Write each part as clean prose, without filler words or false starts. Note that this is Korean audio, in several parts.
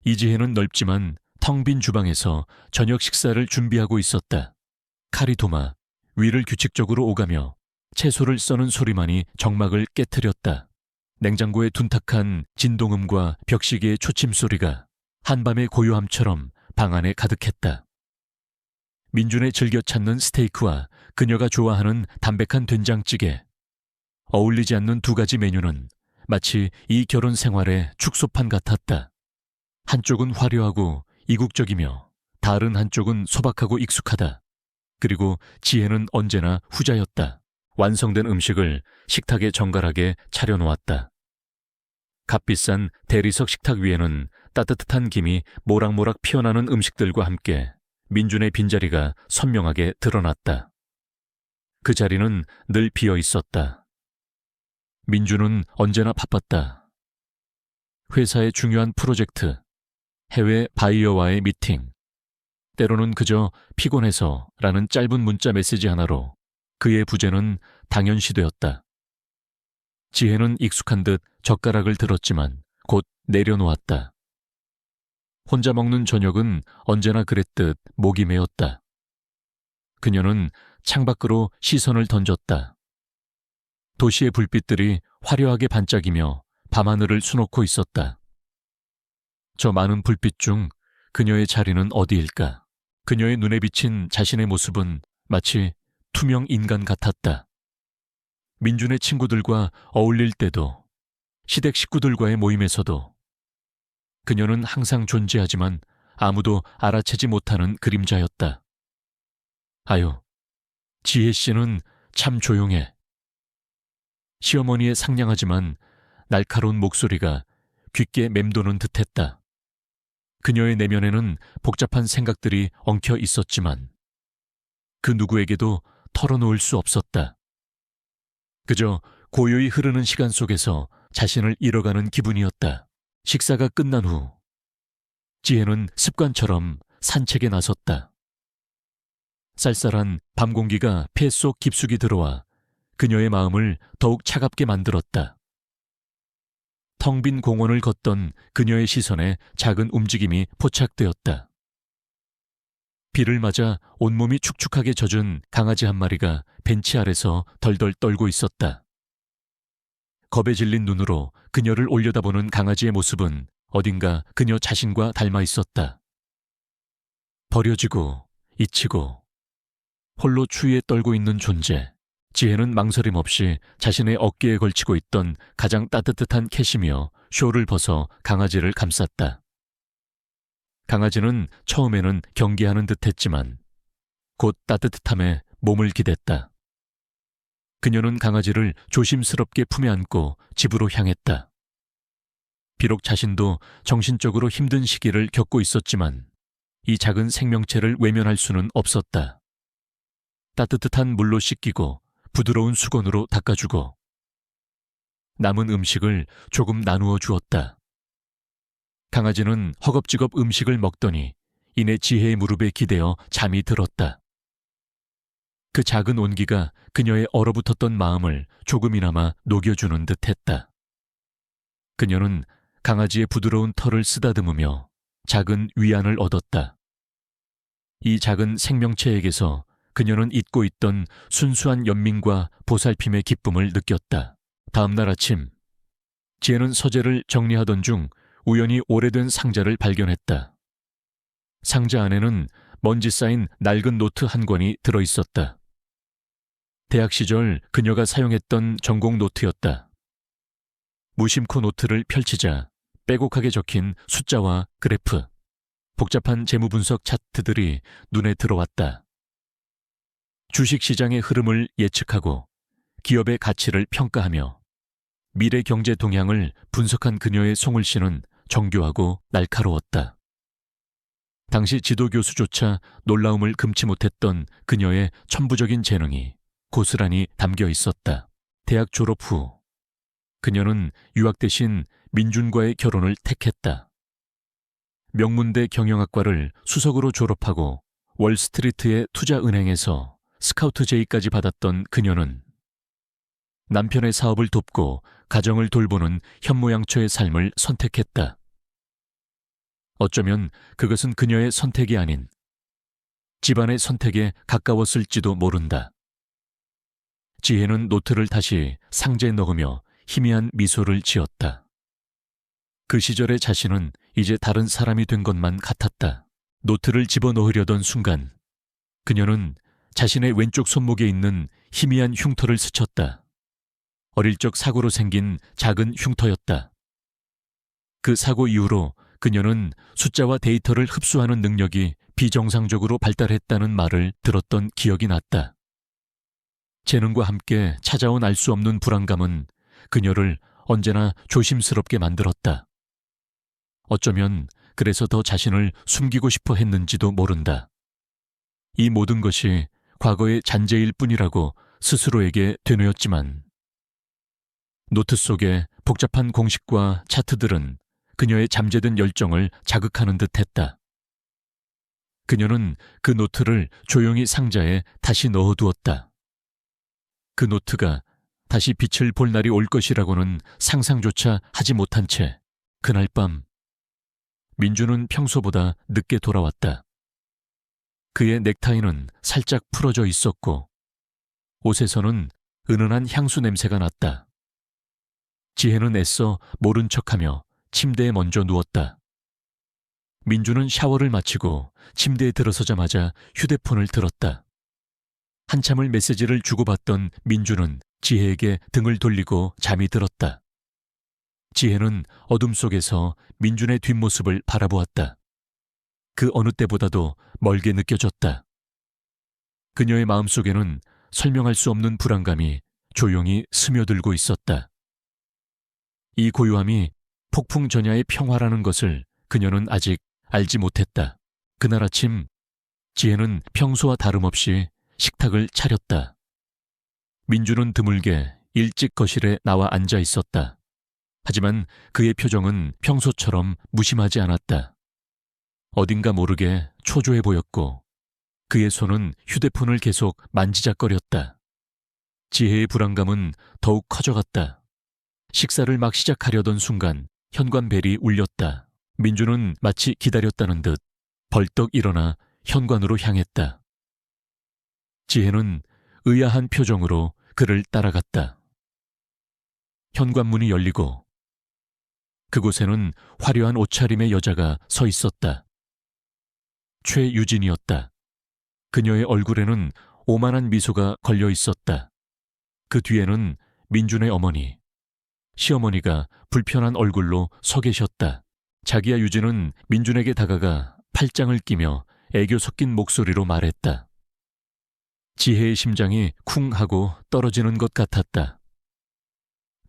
이지혜는 넓지만 텅 빈 주방에서 저녁 식사를 준비하고 있었다. 칼이 도마, 위를 규칙적으로 오가며 채소를 써는 소리만이 정막을 깨트렸다. 냉장고의 둔탁한 진동음과 벽시계의 초침소리가 한밤의 고요함처럼 방 안에 가득했다. 민준의 즐겨 찾는 스테이크와 그녀가 좋아하는 담백한 된장찌개, 어울리지 않는 두 가지 메뉴는 마치 이 결혼 생활의 축소판 같았다. 한쪽은 화려하고 이국적이며 다른 한쪽은 소박하고 익숙하다. 그리고 지혜는 언제나 후자였다. 완성된 음식을 식탁에 정갈하게 차려놓았다. 값비싼 대리석 식탁 위에는 따뜻한 김이 모락모락 피어나는 음식들과 함께 민준의 빈자리가 선명하게 드러났다. 그 자리는 늘 비어 있었다. 민준은 언제나 바빴다. 회사의 중요한 프로젝트, 해외 바이어와의 미팅, 때로는 그저 피곤해서 라는 짧은 문자 메시지 하나로 그의 부재는 당연시되었다. 지혜는 익숙한 듯 젓가락을 들었지만 곧 내려놓았다. 혼자 먹는 저녁은 언제나 그랬듯 목이 메었다. 그녀는 창밖으로 시선을 던졌다. 도시의 불빛들이 화려하게 반짝이며 밤하늘을 수놓고 있었다. 저 많은 불빛 중 그녀의 자리는 어디일까? 그녀의 눈에 비친 자신의 모습은 마치 투명 인간 같았다. 민준의 친구들과 어울릴 때도, 시댁 식구들과의 모임에서도 그녀는 항상 존재하지만 아무도 알아채지 못하는 그림자였다. 아유, 지혜 씨는 참 조용해. 시어머니의 상냥하지만 날카로운 목소리가 귓게 맴도는 듯했다. 그녀의 내면에는 복잡한 생각들이 엉켜 있었지만 그 누구에게도 털어놓을 수 없었다. 그저 고요히 흐르는 시간 속에서 자신을 잃어가는 기분이었다. 식사가 끝난 후 지혜는 습관처럼 산책에 나섰다. 쌀쌀한 밤 공기가 폐 속 깊숙이 들어와 그녀의 마음을 더욱 차갑게 만들었다. 텅 빈 공원을 걷던 그녀의 시선에 작은 움직임이 포착되었다. 비를 맞아 온몸이 축축하게 젖은 강아지 한 마리가 벤치 아래서 덜덜 떨고 있었다. 겁에 질린 눈으로 그녀를 올려다보는 강아지의 모습은 어딘가 그녀 자신과 닮아 있었다. 버려지고 잊히고 홀로 추위에 떨고 있는 존재. 지혜는 망설임 없이 자신의 어깨에 걸치고 있던 가장 따뜻한 캐시미어 숄을 벗어 강아지를 감쌌다. 강아지는 처음에는 경계하는 듯했지만 곧 따뜻함에 몸을 기댔다. 그녀는 강아지를 조심스럽게 품에 안고 집으로 향했다. 비록 자신도 정신적으로 힘든 시기를 겪고 있었지만 이 작은 생명체를 외면할 수는 없었다. 따뜻한 물로 씻기고 부드러운 수건으로 닦아주고 남은 음식을 조금 나누어 주었다. 강아지는 허겁지겁 음식을 먹더니 이내 지혜의 무릎에 기대어 잠이 들었다. 그 작은 온기가 그녀의 얼어붙었던 마음을 조금이나마 녹여주는 듯했다. 그녀는 강아지의 부드러운 털을 쓰다듬으며 작은 위안을 얻었다. 이 작은 생명체에게서 그녀는 잊고 있던 순수한 연민과 보살핌의 기쁨을 느꼈다. 다음 날 아침, 지혜는 서재를 정리하던 중 우연히 오래된 상자를 발견했다. 상자 안에는 먼지 쌓인 낡은 노트 한 권이 들어있었다. 대학 시절 그녀가 사용했던 전공 노트였다. 무심코 노트를 펼치자 빼곡하게 적힌 숫자와 그래프, 복잡한 재무분석 차트들이 눈에 들어왔다. 주식시장의 흐름을 예측하고 기업의 가치를 평가하며 미래 경제 동향을 분석한 그녀의 송글씨는 정교하고 날카로웠다. 당시 지도교수조차 놀라움을 금치 못했던 그녀의 천부적인 재능이 고스란히 담겨 있었다. 대학 졸업 후 그녀는 유학 대신 민준과의 결혼을 택했다. 명문대 경영학과를 수석으로 졸업하고 월스트리트의 투자은행에서 스카우트 제의까지 받았던 그녀는 남편의 사업을 돕고 가정을 돌보는 현모양처의 삶을 선택했다. 어쩌면 그것은 그녀의 선택이 아닌 집안의 선택에 가까웠을지도 모른다. 지혜는 노트를 다시 상자에 넣으며 희미한 미소를 지었다. 그 시절의 자신은 이제 다른 사람이 된 것만 같았다. 노트를 집어넣으려던 순간 그녀는 자신의 왼쪽 손목에 있는 희미한 흉터를 스쳤다. 어릴 적 사고로 생긴 작은 흉터였다. 그 사고 이후로 그녀는 숫자와 데이터를 흡수하는 능력이 비정상적으로 발달했다는 말을 들었던 기억이 났다. 재능과 함께 찾아온 알 수 없는 불안감은 그녀를 언제나 조심스럽게 만들었다. 어쩌면 그래서 더 자신을 숨기고 싶어 했는지도 모른다. 이 모든 것이 과거의 잔재일 뿐이라고 스스로에게 되뇌었지만 노트 속의 복잡한 공식과 차트들은 그녀의 잠재된 열정을 자극하는 듯했다. 그녀는 그 노트를 조용히 상자에 다시 넣어두었다. 그 노트가 다시 빛을 볼 날이 올 것이라고는 상상조차 하지 못한 채 그날 밤 민주는 평소보다 늦게 돌아왔다. 그의 넥타이는 살짝 풀어져 있었고 옷에서는 은은한 향수 냄새가 났다. 지혜는 애써 모른 척하며 침대에 먼저 누웠다. 민주는 샤워를 마치고 침대에 들어서자마자 휴대폰을 들었다. 한참을 메시지를 주고받던 민주는 지혜에게 등을 돌리고 잠이 들었다. 지혜는 어둠 속에서 민준의 뒷모습을 바라보았다. 그 어느 때보다도 멀게 느껴졌다. 그녀의 마음속에는 설명할 수 없는 불안감이 조용히 스며들고 있었다. 이 고요함이 폭풍 전야의 평화라는 것을 그녀는 아직 알지 못했다. 그날 아침 지혜는 평소와 다름없이 식탁을 차렸다. 민주는 드물게 일찍 거실에 나와 앉아 있었다. 하지만 그의 표정은 평소처럼 무심하지 않았다. 어딘가 모르게 초조해 보였고 그의 손은 휴대폰을 계속 만지작거렸다. 지혜의 불안감은 더욱 커져갔다. 식사를 막 시작하려던 순간 현관벨이 울렸다. 민주는 마치 기다렸다는 듯 벌떡 일어나 현관으로 향했다. 지혜는 의아한 표정으로 그를 따라갔다. 현관문이 열리고 그곳에는 화려한 옷차림의 여자가 서 있었다. 최유진이었다. 그녀의 얼굴에는 오만한 미소가 걸려 있었다. 그 뒤에는 민준의 어머니, 시어머니가 불편한 얼굴로 서 계셨다. 자기야 유진은 민준에게 다가가 팔짱을 끼며 애교 섞인 목소리로 말했다. 지혜의 심장이 쿵 하고 떨어지는 것 같았다.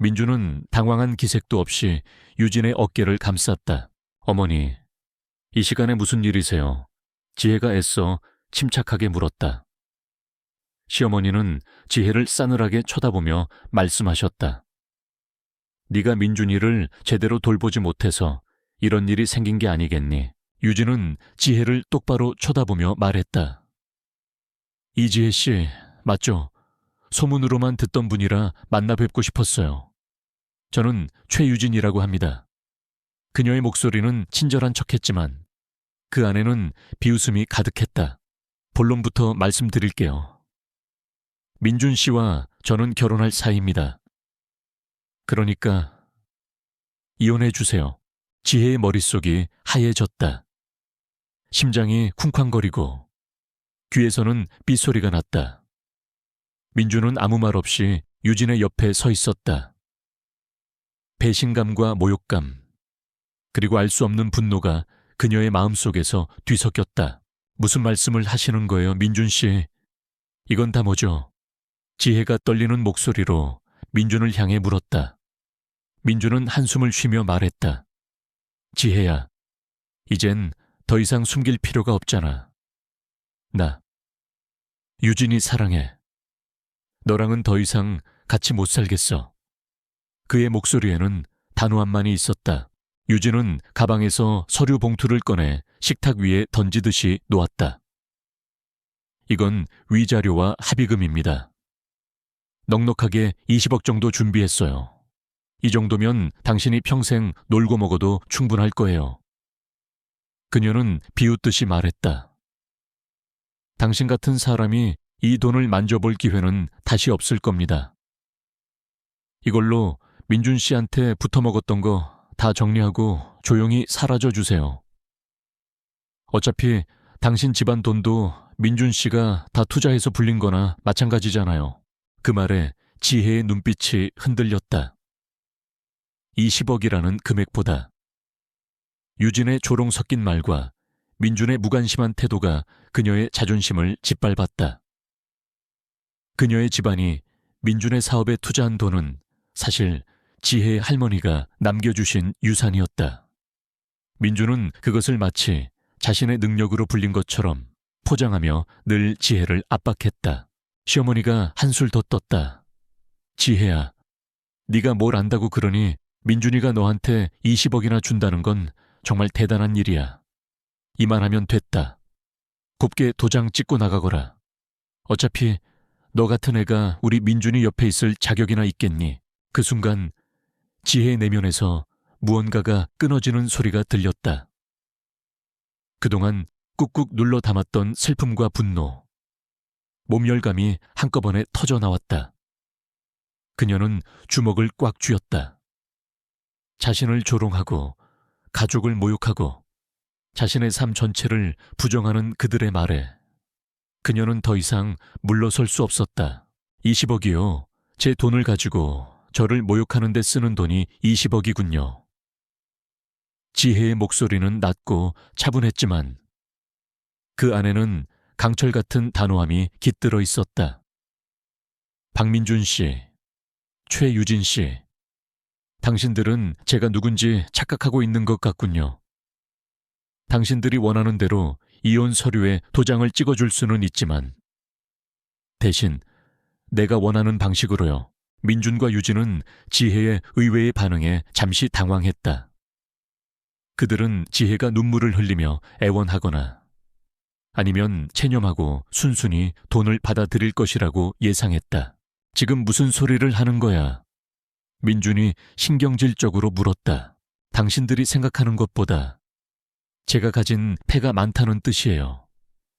민준은 당황한 기색도 없이 유진의 어깨를 감쌌다. 어머니, 이 시간에 무슨 일이세요? 지혜가 애써 침착하게 물었다. 시어머니는 지혜를 싸늘하게 쳐다보며 말씀하셨다. 네가 민준이를 제대로 돌보지 못해서 이런 일이 생긴 게 아니겠니? 유진은 지혜를 똑바로 쳐다보며 말했다. 이지혜 씨, 맞죠? 소문으로만 듣던 분이라 만나 뵙고 싶었어요. 저는 최유진이라고 합니다. 그녀의 목소리는 친절한 척했지만 그 안에는 비웃음이 가득했다. 본론부터 말씀드릴게요. 민준 씨와 저는 결혼할 사이입니다. 그러니까 이혼해 주세요. 지혜의 머릿속이 하얘졌다. 심장이 쿵쾅거리고 귀에서는 삐소리가 났다. 민준은 아무 말 없이 유진의 옆에 서 있었다. 배신감과 모욕감, 그리고 알 수 없는 분노가 그녀의 마음속에서 뒤섞였다. 무슨 말씀을 하시는 거예요, 민준 씨? 이건 다 뭐죠? 지혜가 떨리는 목소리로 민준을 향해 물었다. 민준은 한숨을 쉬며 말했다. 지혜야, 이젠 더 이상 숨길 필요가 없잖아. 나 유진이 사랑해. 너랑은 더 이상 같이 못 살겠어. 그의 목소리에는 단호함만이 있었다. 유진은 가방에서 서류 봉투를 꺼내 식탁 위에 던지듯이 놓았다. 이건 위자료와 합의금입니다. 넉넉하게 20억 정도 준비했어요. 이 정도면 당신이 평생 놀고 먹어도 충분할 거예요. 그녀는 비웃듯이 말했다. 당신 같은 사람이 이 돈을 만져볼 기회는 다시 없을 겁니다. 이걸로 민준 씨한테 붙어먹었던 거 다 정리하고 조용히 사라져 주세요. 어차피 당신 집안 돈도 민준 씨가 다 투자해서 불린 거나 마찬가지잖아요. 그 말에 지혜의 눈빛이 흔들렸다. 20억이라는 금액보다. 유진의 조롱 섞인 말과 민준의 무관심한 태도가 그녀의 자존심을 짓밟았다. 그녀의 집안이 민준의 사업에 투자한 돈은 사실 지혜의 할머니가 남겨주신 유산이었다. 민준은 그것을 마치 자신의 능력으로 불린 것처럼 포장하며 늘 지혜를 압박했다. 시어머니가 한술 더 떴다. 지혜야, 네가 뭘 안다고 그러니 민준이가 너한테 20억이나 준다는 건 정말 대단한 일이야. 이만하면 됐다. 곱게 도장 찍고 나가거라. 어차피 너 같은 애가 우리 민준이 옆에 있을 자격이나 있겠니? 그 순간 지혜의 내면에서 무언가가 끊어지는 소리가 들렸다. 그동안 꾹꾹 눌러 담았던 슬픔과 분노, 몸열감이 한꺼번에 터져 나왔다. 그녀는 주먹을 꽉 쥐었다. 자신을 조롱하고 가족을 모욕하고 자신의 삶 전체를 부정하는 그들의 말에 그녀는 더 이상 물러설 수 없었다. 20억이요. 제 돈을 가지고 저를 모욕하는 데 쓰는 돈이 20억이군요. 지혜의 목소리는 낮고 차분했지만 그 안에는 강철 같은 단호함이 깃들어 있었다. 박민준 씨, 최유진 씨, 당신들은 제가 누군지 착각하고 있는 것 같군요. 당신들이 원하는 대로 이혼 서류에 도장을 찍어줄 수는 있지만 대신 내가 원하는 방식으로요. 민준과 유진은 지혜의 의외의 반응에 잠시 당황했다. 그들은 지혜가 눈물을 흘리며 애원하거나 아니면 체념하고 순순히 돈을 받아들일 것이라고 예상했다. 지금 무슨 소리를 하는 거야? 민준이 신경질적으로 물었다. 당신들이 생각하는 것보다 제가 가진 패가 많다는 뜻이에요.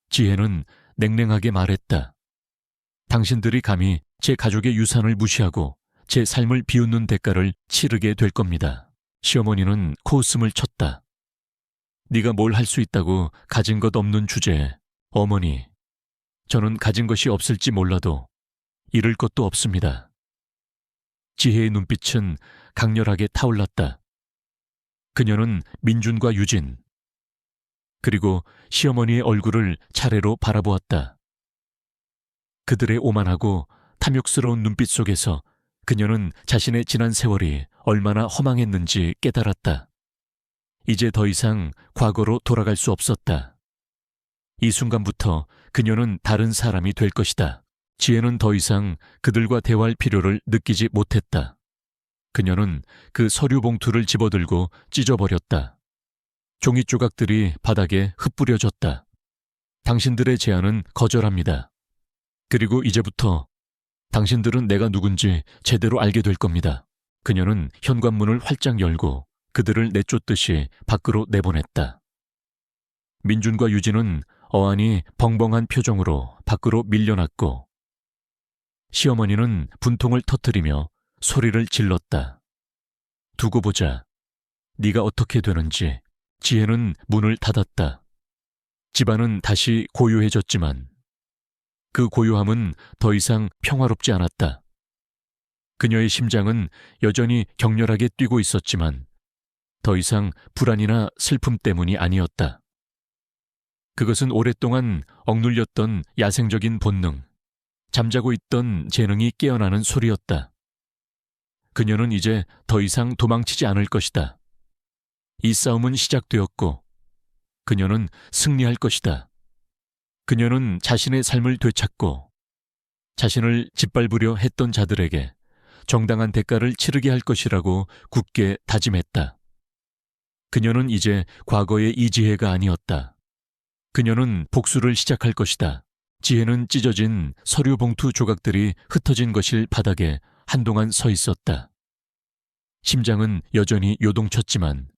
지혜는 냉랭하게 말했다. 당신들이 감히 제 가족의 유산을 무시하고 제 삶을 비웃는 대가를 치르게 될 겁니다. 시어머니는 코웃음을 쳤다. 네가 뭘 할 수 있다고 가진 것 없는 주제에. 어머니, 저는 가진 것이 없을지 몰라도 잃을 것도 없습니다. 지혜의 눈빛은 강렬하게 타올랐다. 그녀는 민준과 유진, 그리고 시어머니의 얼굴을 차례로 바라보았다. 그들의 오만하고 탐욕스러운 눈빛 속에서 그녀는 자신의 지난 세월이 얼마나 허망했는지 깨달았다. 이제 더 이상 과거로 돌아갈 수 없었다. 이 순간부터 그녀는 다른 사람이 될 것이다. 지혜는 더 이상 그들과 대화할 필요를 느끼지 못했다. 그녀는 그 서류 봉투를 집어들고 찢어버렸다. 종이 조각들이 바닥에 흩뿌려졌다. 당신들의 제안은 거절합니다. 그리고 이제부터 당신들은 내가 누군지 제대로 알게 될 겁니다. 그녀는 현관문을 활짝 열고 그들을 내쫓듯이 밖으로 내보냈다. 민준과 유진은 어안이 벙벙한 표정으로 밖으로 밀려났고 시어머니는 분통을 터뜨리며 소리를 질렀다. 두고 보자. 네가 어떻게 되는지. 지혜는 문을 닫았다. 집안은 다시 고요해졌지만 그 고요함은 더 이상 평화롭지 않았다. 그녀의 심장은 여전히 격렬하게 뛰고 있었지만 더 이상 불안이나 슬픔 때문이 아니었다. 그것은 오랫동안 억눌렸던 야생적인 본능, 잠자고 있던 재능이 깨어나는 소리였다. 그녀는 이제 더 이상 도망치지 않을 것이다. 이 싸움은 시작되었고 그녀는 승리할 것이다. 그녀는 자신의 삶을 되찾고 자신을 짓밟으려 했던 자들에게 정당한 대가를 치르게 할 것이라고 굳게 다짐했다. 그녀는 이제 과거의 이지혜가 아니었다. 그녀는 복수를 시작할 것이다. 지혜는 찢어진 서류 봉투 조각들이 흩어진 거실 바닥에 한동안 서 있었다. 심장은 여전히 요동쳤지만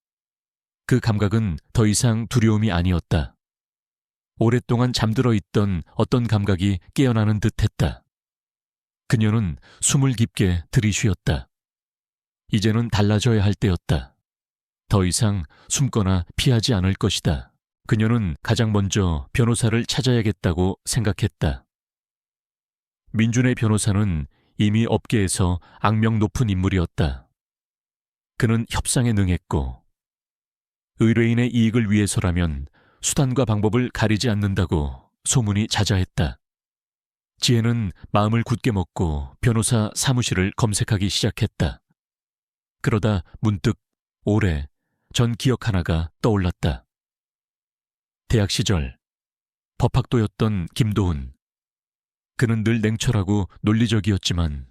그 감각은 더 이상 두려움이 아니었다. 오랫동안 잠들어 있던 어떤 감각이 깨어나는 듯했다. 그녀는 숨을 깊게 들이쉬었다. 이제는 달라져야 할 때였다. 더 이상 숨거나 피하지 않을 것이다. 그녀는 가장 먼저 변호사를 찾아야겠다고 생각했다. 민준의 변호사는 이미 업계에서 악명 높은 인물이었다. 그는 협상에 능했고 의뢰인의 이익을 위해서라면 수단과 방법을 가리지 않는다고 소문이 자자했다. 지혜는 마음을 굳게 먹고 변호사 사무실을 검색하기 시작했다. 그러다 문득 오래 전 기억 하나가 떠올랐다. 대학 시절 법학도였던 김도훈. 그는 늘 냉철하고 논리적이었지만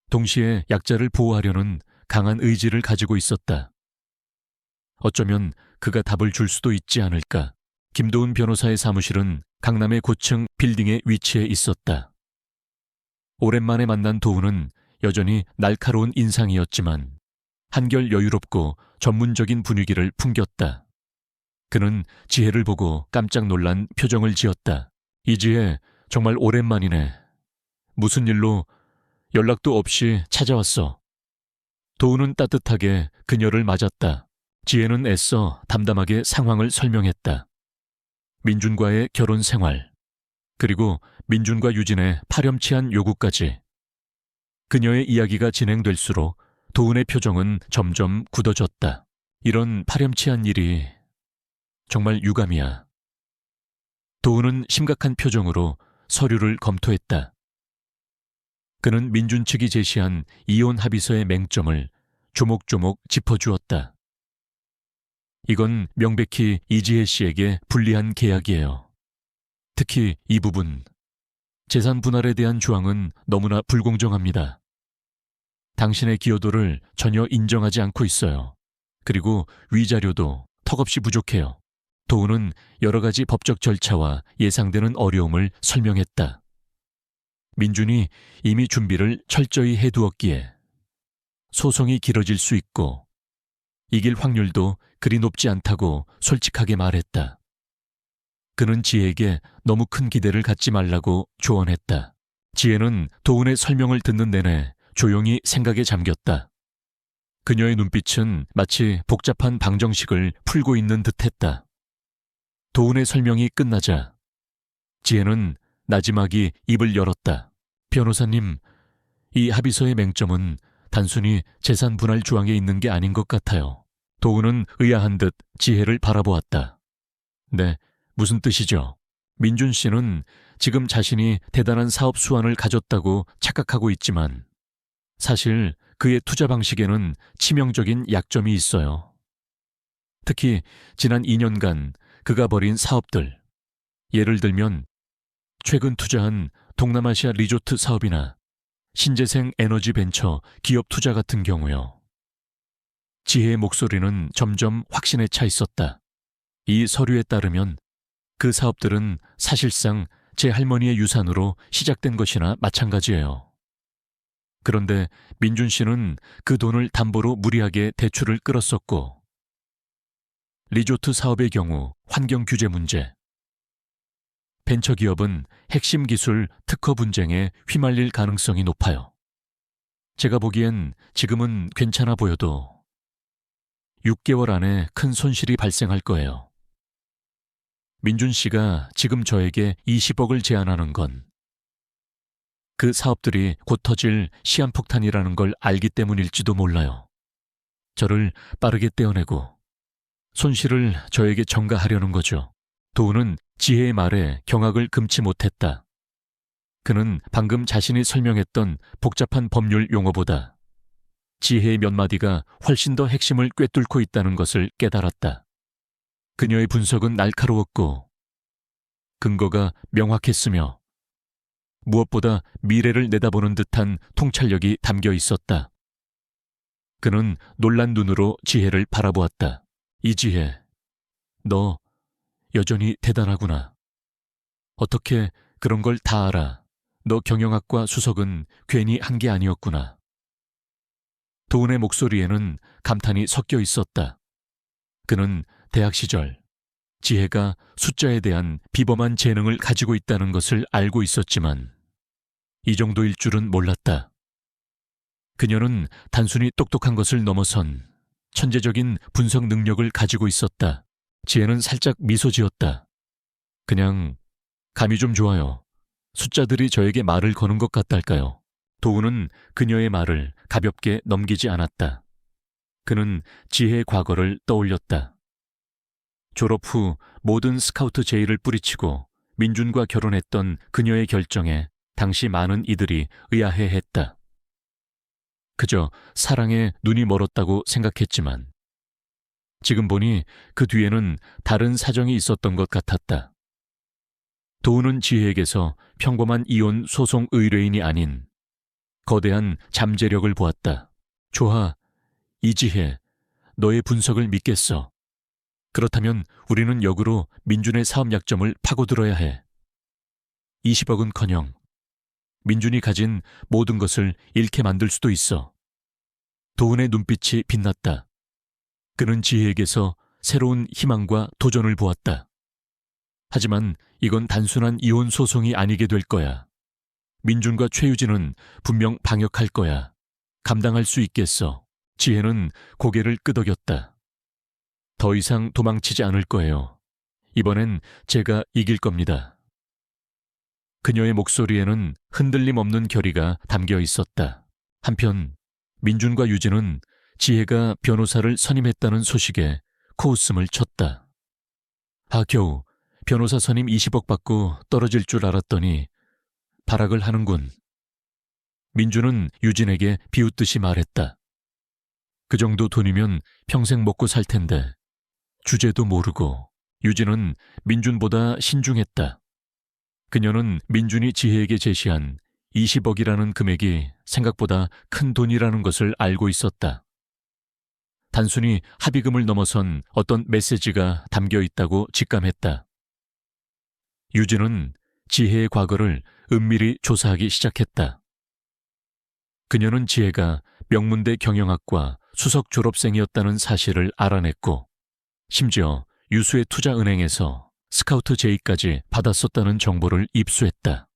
동시에 약자를 보호하려는 강한 의지를 가지고 있었다. 어쩌면 그가 답을 줄 수도 있지 않을까. 김도훈 변호사의 사무실은 강남의 고층 빌딩에 위치해 있었다. 오랜만에 만난 도훈은 여전히 날카로운 인상이었지만 한결 여유롭고 전문적인 분위기를 풍겼다. 그는 지혜를 보고 깜짝 놀란 표정을 지었다. 이지혜, 정말 오랜만이네. 무슨 일로 연락도 없이 찾아왔어. 도훈은 따뜻하게 그녀를 맞았다. 지혜는 애써 담담하게 상황을 설명했다. 민준과의 결혼 생활, 그리고 민준과 유진의 파렴치한 요구까지. 그녀의 이야기가 진행될수록 도훈의 표정은 점점 굳어졌다. 이런 파렴치한 일이 정말 유감이야. 도훈은 심각한 표정으로 서류를 검토했다. 그는 민준 측이 제시한 이혼 합의서의 맹점을 조목조목 짚어주었다. 이건 명백히 이지혜 씨에게 불리한 계약이에요. 특히 이 부분, 재산 분할에 대한 조항은 너무나 불공정합니다. 당신의 기여도를 전혀 인정하지 않고 있어요. 그리고 위자료도 턱없이 부족해요. 도훈은 여러 가지 법적 절차와 예상되는 어려움을 설명했다. 민준이 이미 준비를 철저히 해두었기에 소송이 길어질 수 있고 이길 확률도 그리 높지 않다고 솔직하게 말했다. 그는 지혜에게 너무 큰 기대를 갖지 말라고 조언했다. 지혜는 도훈의 설명을 듣는 내내 조용히 생각에 잠겼다. 그녀의 눈빛은 마치 복잡한 방정식을 풀고 있는 듯했다. 도훈의 설명이 끝나자 지혜는 나지막이 입을 열었다. 변호사님, 이 합의서의 맹점은 단순히 재산 분할 조항에 있는 게 아닌 것 같아요. 도훈은 의아한 듯 지혜를 바라보았다. 네, 무슨 뜻이죠? 민준 씨는 지금 자신이 대단한 사업 수완을 가졌다고 착각하고 있지만 사실 그의 투자 방식에는 치명적인 약점이 있어요. 특히 지난 2년간 그가 벌인 사업들, 예를 들면 최근 투자한 동남아시아 리조트 사업이나 신재생 에너지 벤처 기업 투자 같은 경우요. 지혜의 목소리는 점점 확신에 차 있었다. 이 서류에 따르면 그 사업들은 사실상 제 할머니의 유산으로 시작된 것이나 마찬가지예요. 그런데 민준 씨는 그 돈을 담보로 무리하게 대출을 끌었었고, 리조트 사업의 경우 환경 규제 문제, 벤처기업은 핵심 기술 특허 분쟁에 휘말릴 가능성이 높아요. 제가 보기엔 지금은 괜찮아 보여도 6개월 안에 큰 손실이 발생할 거예요. 민준 씨가 지금 저에게 20억을 제안하는 건 그 사업들이 곧 터질 시한폭탄이라는 걸 알기 때문일지도 몰라요. 저를 빠르게 떼어내고 손실을 저에게 전가하려는 거죠. 도훈은 지혜의 말에 경악을 금치 못했다. 그는 방금 자신이 설명했던 복잡한 법률 용어보다 지혜의 몇 마디가 훨씬 더 핵심을 꿰뚫고 있다는 것을 깨달았다. 그녀의 분석은 날카로웠고 근거가 명확했으며 무엇보다 미래를 내다보는 듯한 통찰력이 담겨 있었다. 그는 놀란 눈으로 지혜를 바라보았다. 이지혜, 너 여전히 대단하구나. 어떻게 그런 걸 다 알아. 너 경영학과 수석은 괜히 한 게 아니었구나. 도훈의 목소리에는 감탄이 섞여 있었다. 그는 대학 시절 지혜가 숫자에 대한 비범한 재능을 가지고 있다는 것을 알고 있었지만 이 정도일 줄은 몰랐다. 그녀는 단순히 똑똑한 것을 넘어선 천재적인 분석 능력을 가지고 있었다. 지혜는 살짝 미소 지었다. 그냥 감이 좀 좋아요. 숫자들이 저에게 말을 거는 것 같달까요? 도우는 그녀의 말을 가볍게 넘기지 않았다. 그는 지혜의 과거를 떠올렸다. 졸업 후 모든 스카우트 제의를 뿌리치고 민준과 결혼했던 그녀의 결정에 당시 많은 이들이 의아해했다. 그저 사랑에 눈이 멀었다고 생각했지만 지금 보니 그 뒤에는 다른 사정이 있었던 것 같았다. 도우는 지혜에게서 평범한 이혼 소송 의뢰인이 아닌 거대한 잠재력을 보았다. 좋아, 이지혜, 너의 분석을 믿겠어. 그렇다면 우리는 역으로 민준의 사업 약점을 파고들어야 해. 20억은커녕 민준이 가진 모든 것을 잃게 만들 수도 있어. 도훈의 눈빛이 빛났다. 그는 지혜에게서 새로운 희망과 도전을 보았다. 하지만 이건 단순한 이혼 소송이 아니게 될 거야. 민준과 최유진은 분명 방역할 거야. 감당할 수 있겠어. 지혜는 고개를 끄덕였다. 더 이상 도망치지 않을 거예요. 이번엔 제가 이길 겁니다. 그녀의 목소리에는 흔들림 없는 결의가 담겨 있었다. 한편 민준과 유진은 지혜가 변호사를 선임했다는 소식에 코웃음을 쳤다. 겨우 변호사 선임 20억 받고 떨어질 줄 알았더니 발악을 하는군. 민준은 유진에게 비웃듯이 말했다. 그 정도 돈이면 평생 먹고 살 텐데 주제도 모르고. 유진은 민준보다 신중했다. 그녀는 민준이 지혜에게 제시한 20억이라는 금액이 생각보다 큰 돈이라는 것을 알고 있었다. 단순히 합의금을 넘어선 어떤 메시지가 담겨 있다고 직감했다. 유진은 지혜의 과거를 은밀히 조사하기 시작했다. 그녀는 지혜가 명문대 경영학과 수석 졸업생이었다는 사실을 알아냈고 심지어 유수의 투자은행에서 스카우트 제의까지 받았었다는 정보를 입수했다.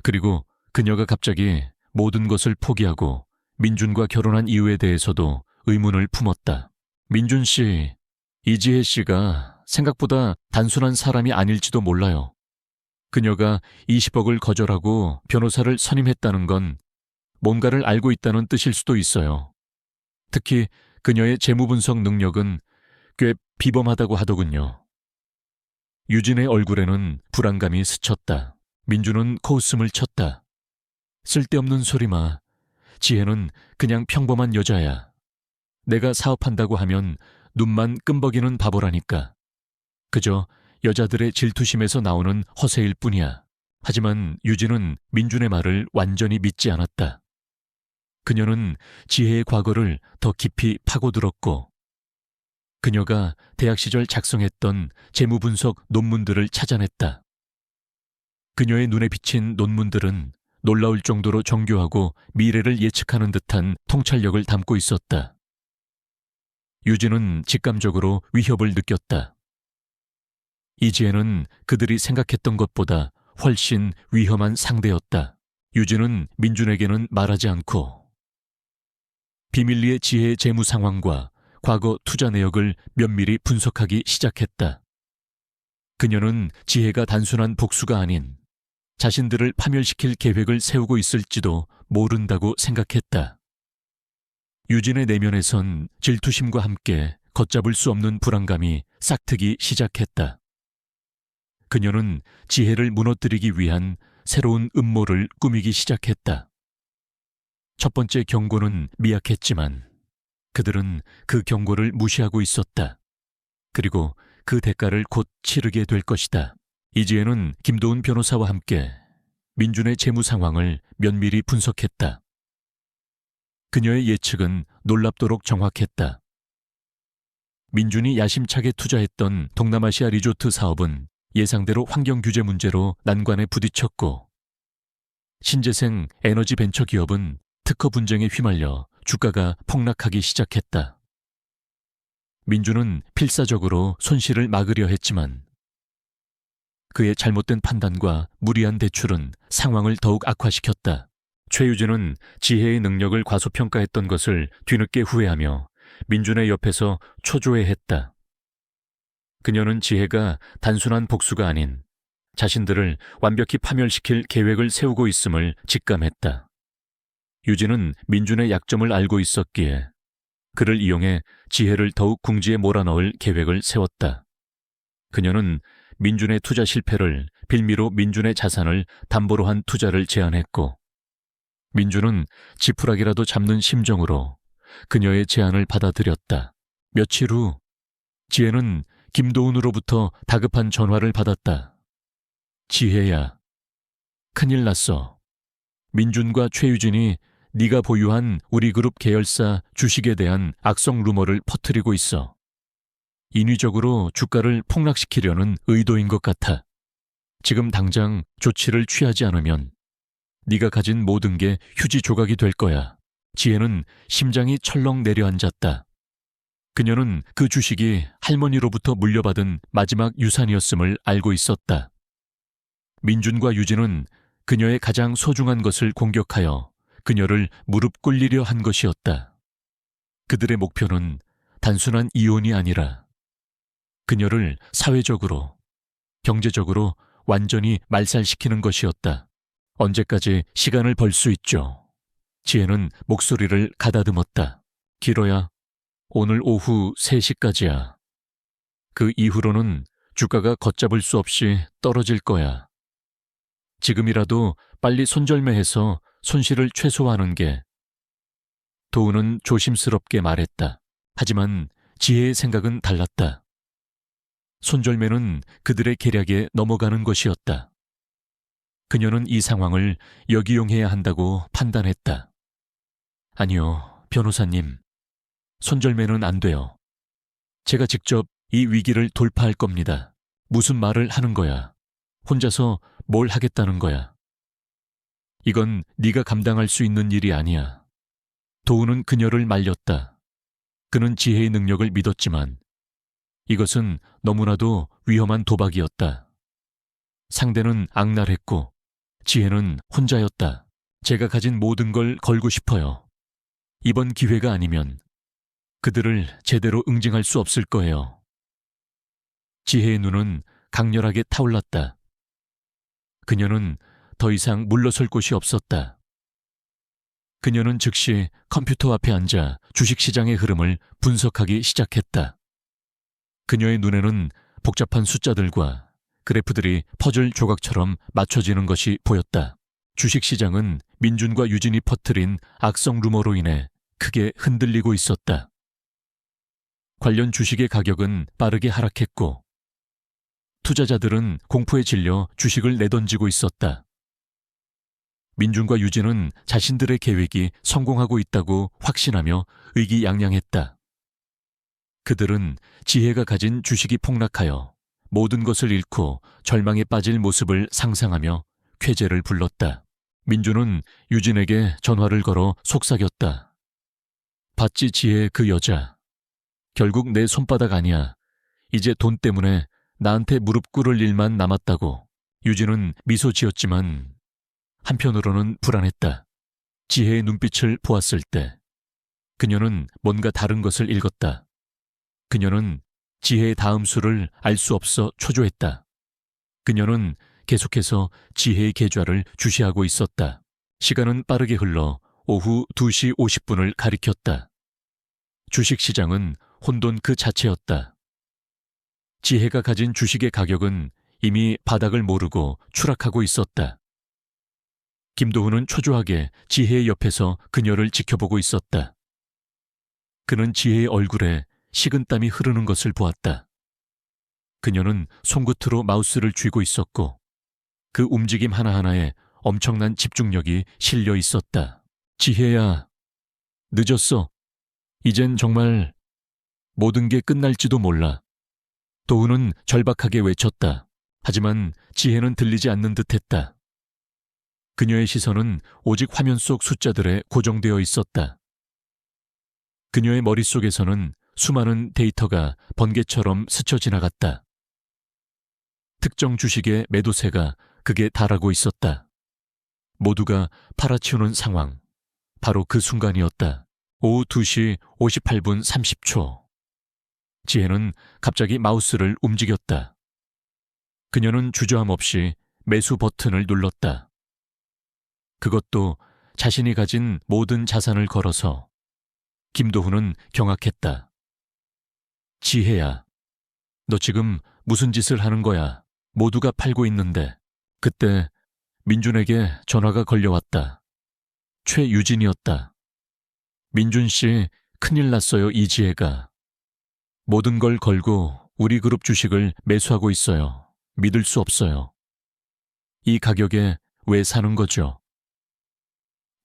그리고 그녀가 갑자기 모든 것을 포기하고 민준과 결혼한 이유에 대해서도 의문을 품었다. 민준 씨, 이지혜 씨가 생각보다 단순한 사람이 아닐지도 몰라요. 그녀가 20억을 거절하고 변호사를 선임했다는 건 뭔가를 알고 있다는 뜻일 수도 있어요. 특히 그녀의 재무분석 능력은 꽤 비범하다고 하더군요. 유진의 얼굴에는 불안감이 스쳤다. 민준은 코웃음을 쳤다. 쓸데없는 소리마. 지혜는 그냥 평범한 여자야. 내가 사업한다고 하면 눈만 끔벅이는 바보라니까. 그저 여자들의 질투심에서 나오는 허세일 뿐이야. 하지만 유진은 민준의 말을 완전히 믿지 않았다. 그녀는 지혜의 과거를 더 깊이 파고들었고 그녀가 대학 시절 작성했던 재무분석 논문들을 찾아냈다. 그녀의 눈에 비친 논문들은 놀라울 정도로 정교하고 미래를 예측하는 듯한 통찰력을 담고 있었다. 유진은 직감적으로 위협을 느꼈다. 이지혜는 그들이 생각했던 것보다 훨씬 위험한 상대였다. 유진은 민준에게는 말하지 않고 비밀리에 지혜의 재무 상황과 과거 투자 내역을 면밀히 분석하기 시작했다. 그녀는 지혜가 단순한 복수가 아닌 자신들을 파멸시킬 계획을 세우고 있을지도 모른다고 생각했다. 유진의 내면에선 질투심과 함께 걷잡을 수 없는 불안감이 싹트기 시작했다. 그녀는 지혜를 무너뜨리기 위한 새로운 음모를 꾸미기 시작했다. 첫 번째 경고는 미약했지만 그들은 그 경고를 무시하고 있었다. 그리고 그 대가를 곧 치르게 될 것이다. 이지혜는 김도훈 변호사와 함께 민준의 재무 상황을 면밀히 분석했다. 그녀의 예측은 놀랍도록 정확했다. 민준이 야심차게 투자했던 동남아시아 리조트 사업은 예상대로 환경 규제 문제로 난관에 부딪혔고 신재생 에너지 벤처 기업은 특허 분쟁에 휘말려 주가가 폭락하기 시작했다. 민주는 필사적으로 손실을 막으려 했지만 그의 잘못된 판단과 무리한 대출은 상황을 더욱 악화시켰다. 최유진은 지혜의 능력을 과소평가했던 것을 뒤늦게 후회하며 민준의 옆에서 초조해했다. 그녀는 지혜가 단순한 복수가 아닌 자신들을 완벽히 파멸시킬 계획을 세우고 있음을 직감했다. 유진은 민준의 약점을 알고 있었기에 그를 이용해 지혜를 더욱 궁지에 몰아넣을 계획을 세웠다. 그녀는 민준의 투자 실패를 빌미로 민준의 자산을 담보로 한 투자를 제안했고 민준은 지푸라기라도 잡는 심정으로 그녀의 제안을 받아들였다. 며칠 후 지혜는 김도훈으로부터 다급한 전화를 받았다. 지혜야, 큰일 났어. 민준과 최유진이 네가 보유한 우리 그룹 계열사 주식에 대한 악성 루머를 퍼뜨리고 있어. 인위적으로 주가를 폭락시키려는 의도인 것 같아. 지금 당장 조치를 취하지 않으면 네가 가진 모든 게 휴지 조각이 될 거야. 지혜는 심장이 철렁 내려앉았다. 그녀는 그 주식이 할머니로부터 물려받은 마지막 유산이었음을 알고 있었다. 민준과 유진은 그녀의 가장 소중한 것을 공격하여 그녀를 무릎 꿇리려 한 것이었다. 그들의 목표는 단순한 이혼이 아니라 그녀를 사회적으로, 경제적으로 완전히 말살시키는 것이었다. 언제까지 시간을 벌 수 있죠? 지혜는 목소리를 가다듬었다. 길어야 오늘 오후 3시까지야. 그 이후로는 주가가 걷잡을 수 없이 떨어질 거야. 지금이라도 빨리 손절매해서 손실을 최소화하는 게. 도훈은 조심스럽게 말했다. 하지만 지혜의 생각은 달랐다. 손절매는 그들의 계략에 넘어가는 것이었다. 그녀는 이 상황을 역이용해야 한다고 판단했다. 아니요, 변호사님. 손절매는 안 돼요. 제가 직접 이 위기를 돌파할 겁니다. 무슨 말을 하는 거야? 혼자서 뭘 하겠다는 거야? 이건 네가 감당할 수 있는 일이 아니야. 도훈은 그녀를 말렸다. 그는 지혜의 능력을 믿었지만 이것은 너무나도 위험한 도박이었다. 상대는 악랄했고 지혜는 혼자였다. 제가 가진 모든 걸 걸고 싶어요. 이번 기회가 아니면 그들을 제대로 응징할 수 없을 거예요. 지혜의 눈은 강렬하게 타올랐다. 그녀는 더 이상 물러설 곳이 없었다. 그녀는 즉시 컴퓨터 앞에 앉아 주식시장의 흐름을 분석하기 시작했다. 그녀의 눈에는 복잡한 숫자들과 그래프들이 퍼즐 조각처럼 맞춰지는 것이 보였다. 주식시장은 민준과 유진이 퍼뜨린 악성 루머로 인해 크게 흔들리고 있었다. 관련 주식의 가격은 빠르게 하락했고 투자자들은 공포에 질려 주식을 내던지고 있었다. 민준과 유진은 자신들의 계획이 성공하고 있다고 확신하며 의기양양했다. 그들은 지혜가 가진 주식이 폭락하여 모든 것을 잃고 절망에 빠질 모습을 상상하며 쾌재를 불렀다. 민준은 유진에게 전화를 걸어 속삭였다. 봤지 지혜 그 여자. 결국 내 손바닥 아니야. 이제 돈 때문에 나한테 무릎 꿇을 일만 남았다고. 유진은 미소 지었지만 한편으로는 불안했다. 지혜의 눈빛을 보았을 때 그녀는 뭔가 다른 것을 읽었다. 그녀는 지혜의 다음 수를 알 수 없어 초조했다. 그녀는 계속해서 지혜의 계좌를 주시하고 있었다. 시간은 빠르게 흘러 오후 2시 50분을 가리켰다. 주식시장은 혼돈 그 자체였다. 지혜가 가진 주식의 가격은 이미 바닥을 모르고 추락하고 있었다. 김도훈은 초조하게 지혜의 옆에서 그녀를 지켜보고 있었다. 그는 지혜의 얼굴에 식은땀이 흐르는 것을 보았다. 그녀는 손끝으로 마우스를 쥐고 있었고 그 움직임 하나하나에 엄청난 집중력이 실려 있었다. 지혜야, 늦었어. 이젠 정말 모든 게 끝날지도 몰라. 도훈은 절박하게 외쳤다. 하지만 지혜는 들리지 않는 듯했다. 그녀의 시선은 오직 화면 속 숫자들에 고정되어 있었다. 그녀의 머릿속에서는 수많은 데이터가 번개처럼 스쳐 지나갔다. 특정 주식의 매도세가 극에 달하고 있었다. 모두가 팔아치우는 상황. 바로 그 순간이었다. 오후 2시 58분 30초. 지혜는 갑자기 마우스를 움직였다. 그녀는 주저함 없이 매수 버튼을 눌렀다. 그것도 자신이 가진 모든 자산을 걸어서. 김도훈은 경악했다. 지혜야, 너 지금 무슨 짓을 하는 거야? 모두가 팔고 있는데. 그때 민준에게 전화가 걸려왔다. 최유진이었다. 민준 씨, 큰일 났어요, 이지혜가. 모든 걸 걸고 우리 그룹 주식을 매수하고 있어요. 믿을 수 없어요. 이 가격에 왜 사는 거죠?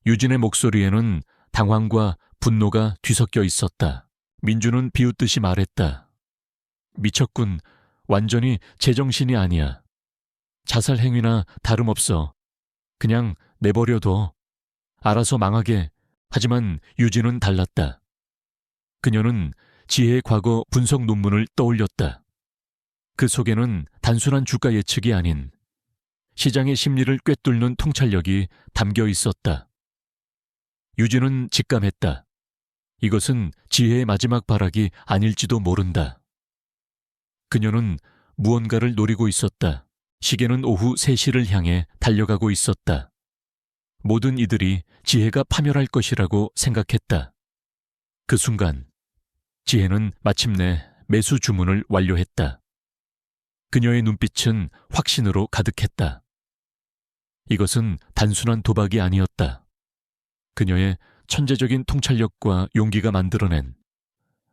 유진의 목소리에는 당황과 분노가 뒤섞여 있었다. 민준은 비웃듯이 말했다. 미쳤군. 완전히 제정신이 아니야. 자살 행위나 다름없어. 그냥 내버려둬. 알아서 망하게. 하지만 유진은 달랐다. 그녀는 지혜의 과거 분석 논문을 떠올렸다. 그 속에는 단순한 주가 예측이 아닌 시장의 심리를 꿰뚫는 통찰력이 담겨 있었다. 유진은 직감했다. 이것은 지혜의 마지막 발악이 아닐지도 모른다. 그녀는 무언가를 노리고 있었다. 시계는 오후 3시를 향해 달려가고 있었다. 모든 이들이 지혜가 파멸할 것이라고 생각했다. 그 순간 지혜는 마침내 매수 주문을 완료했다. 그녀의 눈빛은 확신으로 가득했다. 이것은 단순한 도박이 아니었다. 그녀의 천재적인 통찰력과 용기가 만들어낸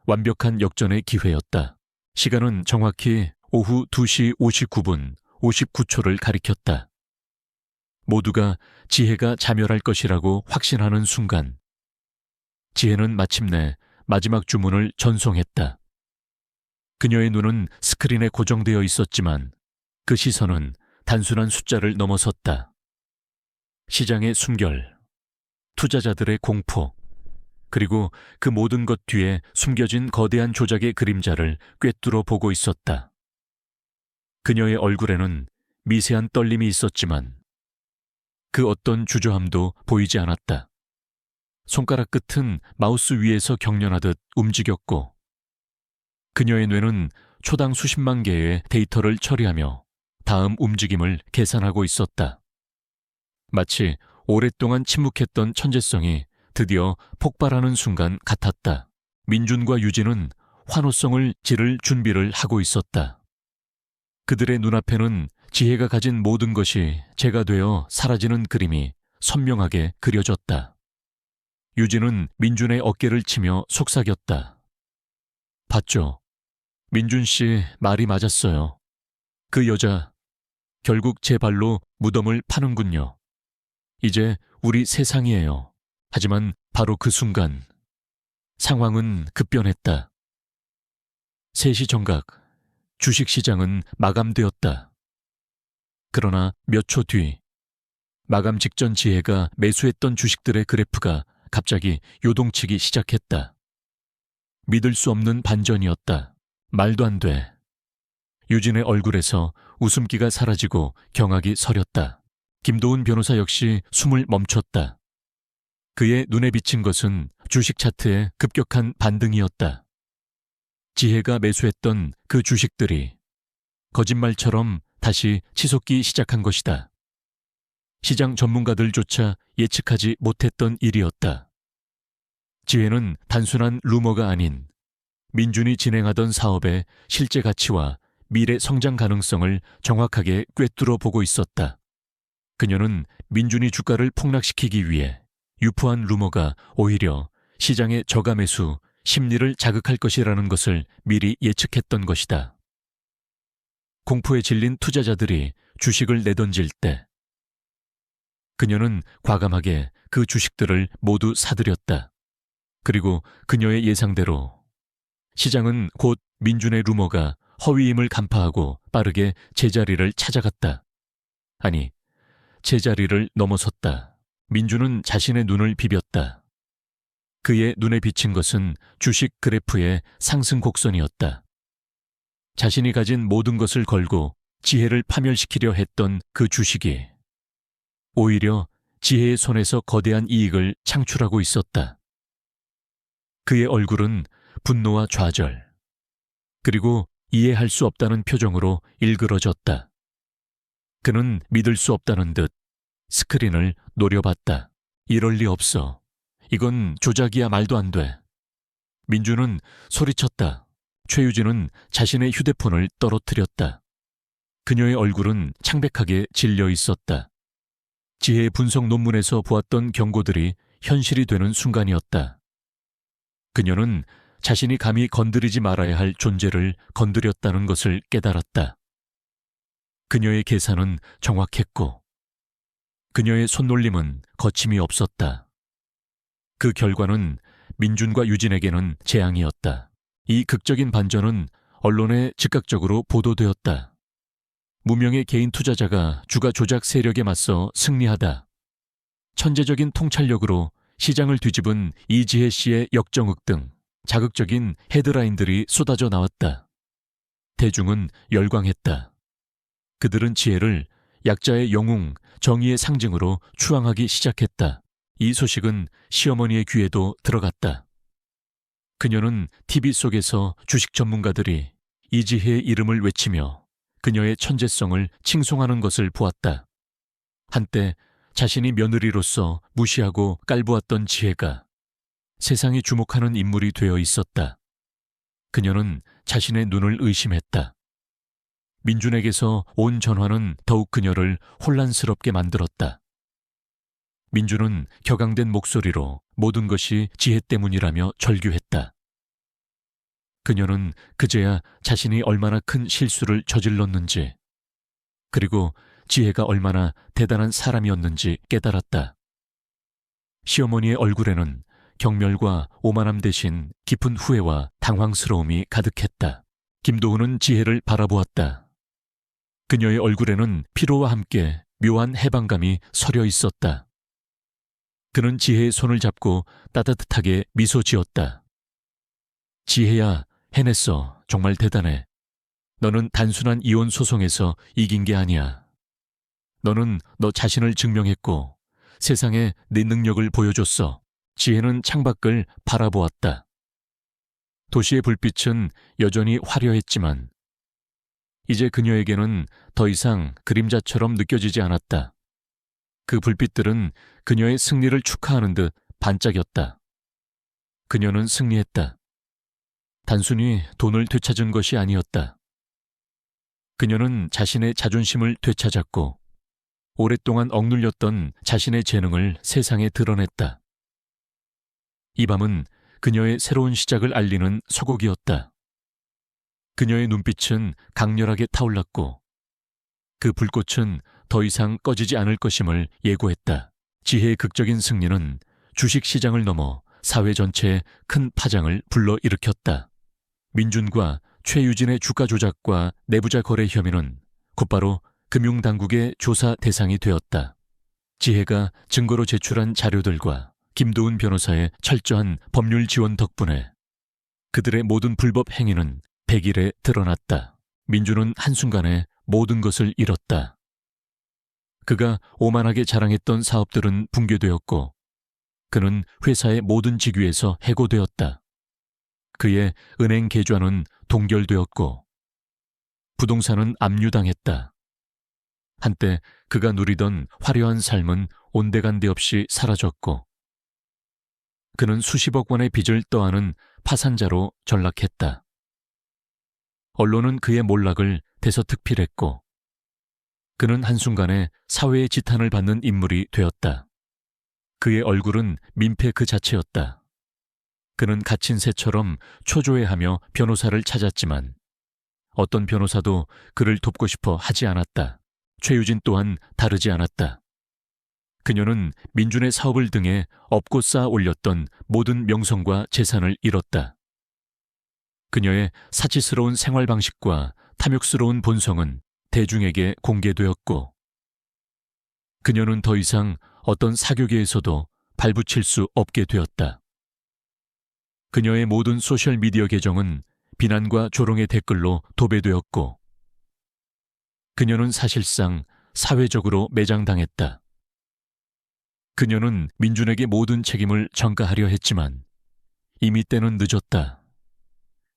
완벽한 역전의 기회였다. 시간은 정확히 오후 2시 59분 59초를 가리켰다. 모두가 지혜가 자멸할 것이라고 확신하는 순간, 지혜는 마침내 마지막 주문을 전송했다. 그녀의 눈은 스크린에 고정되어 있었지만 그 시선은 단순한 숫자를 넘어섰다. 시장의 숨결, 투자자들의 공포, 그리고 그 모든 것 뒤에 숨겨진 거대한 조작의 그림자를 꿰뚫어 보고 있었다. 그녀의 얼굴에는 미세한 떨림이 있었지만 그 어떤 주저함도 보이지 않았다. 손가락 끝은 마우스 위에서 경련하듯 움직였고 그녀의 뇌는 초당 수십만 개의 데이터를 처리하며 다음 움직임을 계산하고 있었다. 마치 오랫동안 침묵했던 천재성이 드디어 폭발하는 순간 같았다. 민준과 유진은 환호성을 지를 준비를 하고 있었다. 그들의 눈앞에는 지혜가 가진 모든 것이 재가 되어 사라지는 그림이 선명하게 그려졌다. 유진은 민준의 어깨를 치며 속삭였다. 봤죠? 민준 씨 말이 맞았어요. 그 여자 결국 제 발로 무덤을 파는군요. 이제 우리 세상이에요. 하지만 바로 그 순간 상황은 급변했다. 3시 정각 주식시장은 마감되었다. 그러나 몇 초 뒤 마감 직전 지혜가 매수했던 주식들의 그래프가 갑자기 요동치기 시작했다. 믿을 수 없는 반전이었다. 말도 안 돼. 유진의 얼굴에서 웃음기가 사라지고 경악이 서렸다. 김도훈 변호사 역시 숨을 멈췄다. 그의 눈에 비친 것은 주식 차트의 급격한 반등이었다. 지혜가 매수했던 그 주식들이 거짓말처럼 다시 치솟기 시작한 것이다. 시장 전문가들조차 예측하지 못했던 일이었다. 지혜는 단순한 루머가 아닌 민준이 진행하던 사업의 실제 가치와 미래 성장 가능성을 정확하게 꿰뚫어 보고 있었다. 그녀는 민준이 주가를 폭락시키기 위해 유포한 루머가 오히려 시장의 저가 매수 심리를 자극할 것이라는 것을 미리 예측했던 것이다. 공포에 질린 투자자들이 주식을 내던질 때 그녀는 과감하게 그 주식들을 모두 사들였다. 그리고 그녀의 예상대로 시장은 곧 민준의 루머가 허위임을 간파하고 빠르게 제자리를 찾아갔다. 아니, 제자리를 넘어섰다. 민준은 자신의 눈을 비볐다. 그의 눈에 비친 것은 주식 그래프의 상승 곡선이었다. 자신이 가진 모든 것을 걸고 지혜를 파멸시키려 했던 그 주식이 오히려 지혜의 손에서 거대한 이익을 창출하고 있었다. 그의 얼굴은 분노와 좌절, 그리고 이해할 수 없다는 표정으로 일그러졌다. 그는 믿을 수 없다는 듯 스크린을 노려봤다. 이럴 리 없어. 이건 조작이야. 말도 안 돼. 민주는 소리쳤다. 최유진은 자신의 휴대폰을 떨어뜨렸다. 그녀의 얼굴은 창백하게 질려 있었다. 지혜 분석 논문에서 보았던 경고들이 현실이 되는 순간이었다. 그녀는 자신이 감히 건드리지 말아야 할 존재를 건드렸다는 것을 깨달았다. 그녀의 계산은 정확했고 그녀의 손놀림은 거침이 없었다. 그 결과는 민준과 유진에게는 재앙이었다. 이 극적인 반전은 언론에 즉각적으로 보도되었다. 무명의 개인 투자자가 주가 조작 세력에 맞서 승리하다. 천재적인 통찰력으로 시장을 뒤집은 이지혜 씨의 역정흑 등 자극적인 헤드라인들이 쏟아져 나왔다. 대중은 열광했다. 그들은 지혜를 약자의 영웅, 정의의 상징으로 추앙하기 시작했다. 이 소식은 시어머니의 귀에도 들어갔다. 그녀는 TV 속에서 주식 전문가들이 이지혜의 이름을 외치며 그녀의 천재성을 칭송하는 것을 보았다. 한때 자신이 며느리로서 무시하고 깔보았던 지혜가 세상이 주목하는 인물이 되어 있었다. 그녀는 자신의 눈을 의심했다. 민준에게서 온 전화는 더욱 그녀를 혼란스럽게 만들었다. 민준은 격앙된 목소리로 모든 것이 지혜 때문이라며 절규했다. 그녀는 그제야 자신이 얼마나 큰 실수를 저질렀는지, 그리고 지혜가 얼마나 대단한 사람이었는지 깨달았다. 시어머니의 얼굴에는 경멸과 오만함 대신 깊은 후회와 당황스러움이 가득했다. 김도훈은 지혜를 바라보았다. 그녀의 얼굴에는 피로와 함께 묘한 해방감이 서려 있었다. 그는 지혜의 손을 잡고 따뜻하게 미소 지었다. 지혜야, 해냈어. 정말 대단해. 너는 단순한 이혼 소송에서 이긴 게 아니야. 너는 너 자신을 증명했고 세상에 네 능력을 보여줬어. 지혜는 창밖을 바라보았다. 도시의 불빛은 여전히 화려했지만 이제 그녀에게는 더 이상 그림자처럼 느껴지지 않았다. 그 불빛들은 그녀의 승리를 축하하는 듯 반짝였다. 그녀는 승리했다. 단순히 돈을 되찾은 것이 아니었다. 그녀는 자신의 자존심을 되찾았고 오랫동안 억눌렸던 자신의 재능을 세상에 드러냈다. 이 밤은 그녀의 새로운 시작을 알리는 서곡이었다. 그녀의 눈빛은 강렬하게 타올랐고 그 불꽃은 더 이상 꺼지지 않을 것임을 예고했다. 지혜의 극적인 승리는 주식시장을 넘어 사회 전체에 큰 파장을 불러일으켰다. 민준과 최유진의 주가 조작과 내부자 거래 혐의는 곧바로 금융당국의 조사 대상이 되었다. 지혜가 증거로 제출한 자료들과 김도훈 변호사의 철저한 법률 지원 덕분에 그들의 모든 불법 행위는 백일에 드러났다. 민준은 한순간에 모든 것을 잃었다. 그가 오만하게 자랑했던 사업들은 붕괴되었고 그는 회사의 모든 직위에서 해고되었다. 그의 은행 계좌는 동결되었고 부동산은 압류당했다. 한때 그가 누리던 화려한 삶은 온데간데 없이 사라졌고 그는 수십억 원의 빚을 떠안은 파산자로 전락했다. 언론은 그의 몰락을 대서특필했고 그는 한순간에 사회의 지탄을 받는 인물이 되었다. 그의 얼굴은 민폐 그 자체였다. 그는 갇힌 새처럼 초조해하며 변호사를 찾았지만 어떤 변호사도 그를 돕고 싶어 하지 않았다. 최유진 또한 다르지 않았다. 그녀는 민준의 사업을 등에 업고 쌓아 올렸던 모든 명성과 재산을 잃었다. 그녀의 사치스러운 생활 방식과 탐욕스러운 본성은 대중에게 공개되었고 그녀는 더 이상 어떤 사교계에서도 발붙일 수 없게 되었다. 그녀의 모든 소셜미디어 계정은 비난과 조롱의 댓글로 도배되었고, 그녀는 사실상 사회적으로 매장당했다. 그녀는 민준에게 모든 책임을 전가하려 했지만 이미 때는 늦었다.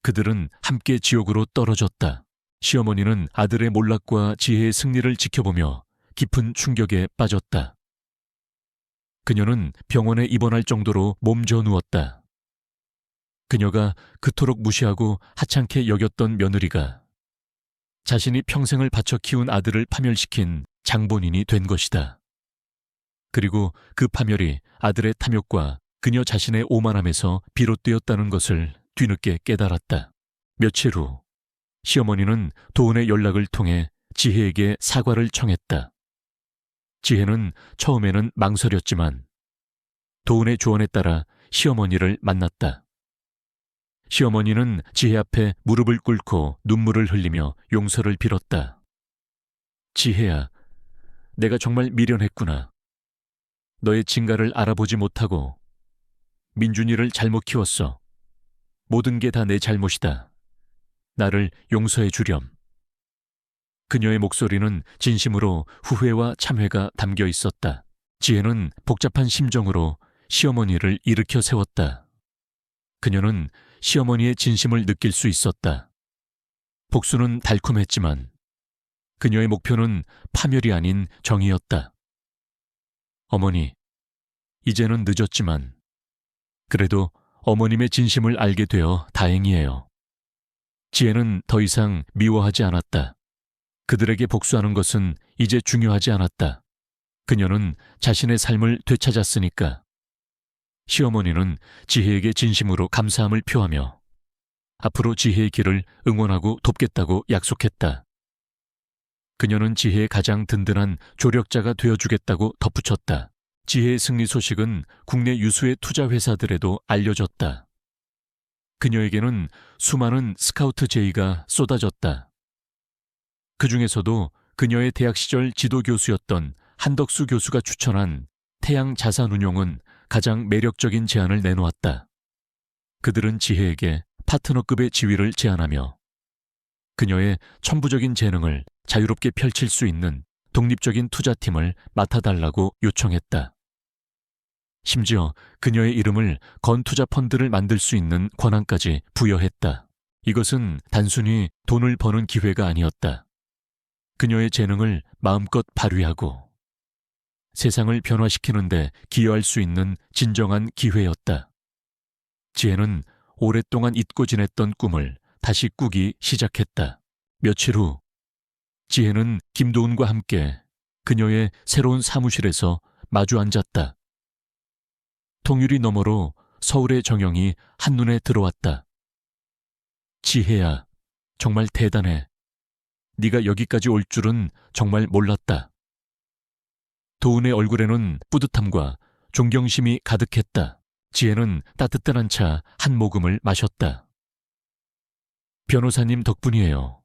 그들은 함께 지옥으로 떨어졌다. 시어머니는 아들의 몰락과 지혜의 승리를 지켜보며 깊은 충격에 빠졌다. 그녀는 병원에 입원할 정도로 몸져 누웠다. 그녀가 그토록 무시하고 하찮게 여겼던 며느리가 자신이 평생을 바쳐 키운 아들을 파멸시킨 장본인이 된 것이다. 그리고 그 파멸이 아들의 탐욕과 그녀 자신의 오만함에서 비롯되었다는 것을 뒤늦게 깨달았다. 며칠 후 시어머니는 도은의 연락을 통해 지혜에게 사과를 청했다. 지혜는 처음에는 망설였지만 도은의 조언에 따라 시어머니를 만났다. 시어머니는 지혜 앞에 무릎을 꿇고 눈물을 흘리며 용서를 빌었다. 지혜야, 내가 정말 미련했구나. 너의 진가를 알아보지 못하고 민준이를 잘못 키웠어. 모든 게 다 내 잘못이다. 나를 용서해 주렴. 그녀의 목소리는 진심으로 후회와 참회가 담겨 있었다. 지혜는 복잡한 심정으로 시어머니를 일으켜 세웠다. 그녀는 시어머니의 진심을 느낄 수 있었다. 복수는 달콤했지만 그녀의 목표는 파멸이 아닌 정의였다. 어머니, 이제는 늦었지만 그래도 어머님의 진심을 알게 되어 다행이에요. 지혜는 더 이상 미워하지 않았다. 그들에게 복수하는 것은 이제 중요하지 않았다. 그녀는 자신의 삶을 되찾았으니까. 시어머니는 지혜에게 진심으로 감사함을 표하며 앞으로 지혜의 길을 응원하고 돕겠다고 약속했다. 그녀는 지혜의 가장 든든한 조력자가 되어주겠다고 덧붙였다. 지혜의 승리 소식은 국내 유수의 투자 회사들에도 알려졌다. 그녀에게는 수많은 스카우트 제의가 쏟아졌다. 그 중에서도 그녀의 대학 시절 지도 교수였던 한덕수 교수가 추천한 태양 자산운용은 가장 매력적인 제안을 내놓았다. 그들은 지혜에게 파트너급의 지위를 제안하며 그녀의 천부적인 재능을 자유롭게 펼칠 수 있는 독립적인 투자팀을 맡아달라고 요청했다. 심지어 그녀의 이름을 건 투자 펀드를 만들 수 있는 권한까지 부여했다. 이것은 단순히 돈을 버는 기회가 아니었다. 그녀의 재능을 마음껏 발휘하고 세상을 변화시키는 데 기여할 수 있는 진정한 기회였다. 지혜는 오랫동안 잊고 지냈던 꿈을 다시 꾸기 시작했다. 며칠 후 지혜는 김도은과 함께 그녀의 새로운 사무실에서 마주 앉았다. 통유리 너머로 서울의 정영이 한눈에 들어왔다. 지혜야, 정말 대단해. 네가 여기까지 올 줄은 정말 몰랐다. 도은의 얼굴에는 뿌듯함과 존경심이 가득했다. 지혜는 따뜻한 한 차 한 모금을 마셨다. 변호사님 덕분이에요.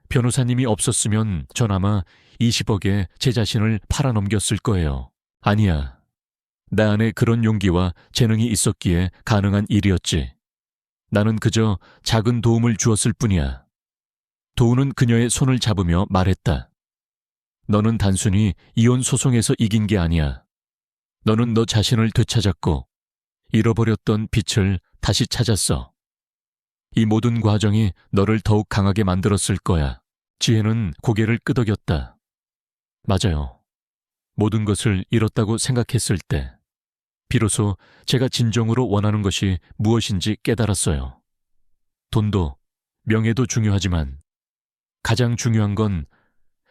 변호사님이 없었으면 전 아마 20억에 제 자신을 팔아넘겼을 거예요. 아니야. 나 안에 그런 용기와 재능이 있었기에 가능한 일이었지. 나는 그저 작은 도움을 주었을 뿐이야. 도우는 그녀의 손을 잡으며 말했다. 너는 단순히 이혼 소송에서 이긴 게 아니야. 너는 너 자신을 되찾았고 잃어버렸던 빛을 다시 찾았어. 이 모든 과정이 너를 더욱 강하게 만들었을 거야. 지혜는 고개를 끄덕였다. 맞아요. 모든 것을 잃었다고 생각했을 때 비로소 제가 진정으로 원하는 것이 무엇인지 깨달았어요. 돈도 명예도 중요하지만 가장 중요한 건